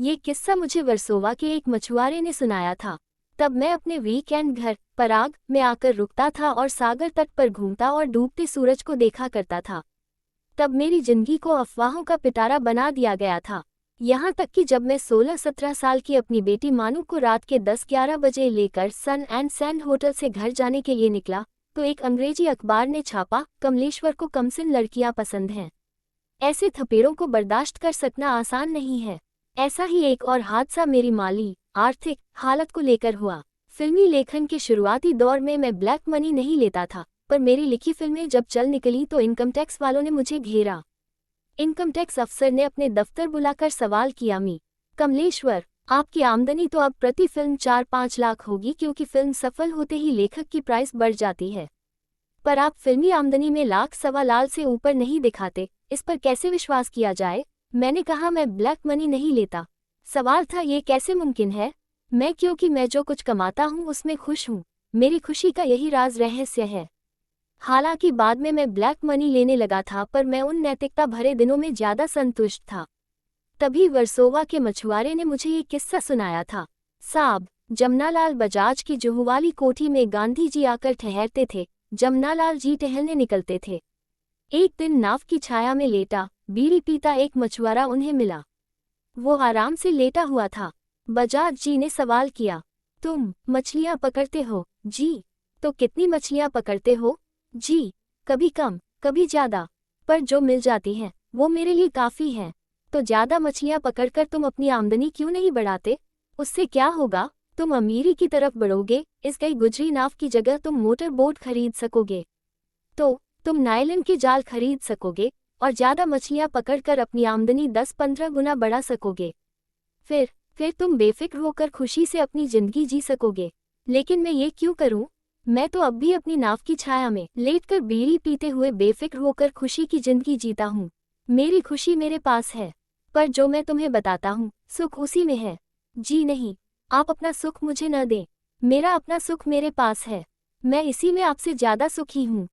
ये किस्सा मुझे वर्सोवा के एक मछुआरे ने सुनाया था। तब मैं अपने वीकेंड घर पराग में आकर रुकता था और सागर तट पर घूमता और डूबते सूरज को देखा करता था। तब मेरी जिंदगी को अफवाहों का पिटारा बना दिया गया था। यहाँ तक कि जब मैं 16-17 साल की अपनी बेटी मानू को रात के 10-11 बजे लेकर सन एंड सैंड होटल से घर जाने के लिए निकला, तो एक अंग्रेजी अखबार ने छापा, कमलेश्वर को कमसिन लड़कियां पसंद हैं। ऐसे थपेड़ों को बर्दाश्त कर सकना आसान नहीं है। ऐसा ही एक और हादसा मेरी माली आर्थिक हालत को लेकर हुआ। फिल्मी लेखन के शुरुआती दौर में मैं ब्लैक मनी नहीं लेता था, पर मेरी लिखी फिल्में जब चल निकली तो इनकम टैक्स वालों ने मुझे घेरा। इनकम टैक्स अफसर ने अपने दफ्तर बुलाकर सवाल किया, कमलेश्वर, आपकी आमदनी तो अब प्रति फिल्म 4-5 लाख होगी, क्योंकि फिल्म सफल होते ही लेखक की प्राइस बढ़ जाती है। पर आप फिल्मी आमदनी में लाख-1.25 से ऊपर नहीं दिखाते, इस पर कैसे विश्वास किया जाए? मैंने कहा, मैं ब्लैक मनी नहीं लेता। सवाल था, ये कैसे मुमकिन है? क्योंकि मैं जो कुछ कमाता हूँ उसमें खुश हूँ। मेरी खुशी का यही राज रहस्य है। हालांकि बाद में मैं ब्लैक मनी लेने लगा था, पर मैं उन नैतिकता भरे दिनों में ज्यादा संतुष्ट था। तभी वर्सोवा के मछुआरे ने मुझे ये किस्सा सुनाया था। साहब, जमनालाल बजाज की जुहुवाली कोठी में गांधी जी आकर ठहरते थे। जमनालाल जी टहलने निकलते थे। एक दिन नाव की छाया में लेटा बीड़ी पीता एक मछुआरा उन्हें मिला। वो आराम से लेटा हुआ था। बजाज जी ने सवाल किया, तुम मछलियां पकड़ते हो? जी। तो कितनी मछलियां पकड़ते हो? जी, कभी कम कभी ज्यादा, पर जो मिल जाती हैं वो मेरे लिए काफी है। तो ज्यादा मछलियां पकड़कर तुम अपनी आमदनी क्यों नहीं बढ़ाते? उससे क्या होगा? तुम अमीरी की तरफ बढ़ोगे। इस गई गुजरी नाव की जगह तुम मोटर बोट खरीद सकोगे। तो तुम नायलन के जाल खरीद सकोगे और ज्यादा मछलियां पकड़कर अपनी आमदनी 10-15 गुना बढ़ा सकोगे। फिर तुम बेफिक्र होकर खुशी से अपनी जिंदगी जी सकोगे। लेकिन मैं ये क्यों करूं? मैं तो अब भी अपनी नाव की छाया में लेटकर बीड़ी पीते हुए बेफिक्र होकर खुशी की जिंदगी जीता हूँ। मेरी खुशी मेरे पास है, पर जो मैं तुम्हें बताता हूँ सुख उसी में है। जी नहीं, आप अपना सुख मुझे न दें। मेरा अपना सुख मेरे पास है। मैं इसी में आपसे ज्यादा सुखी हूँ।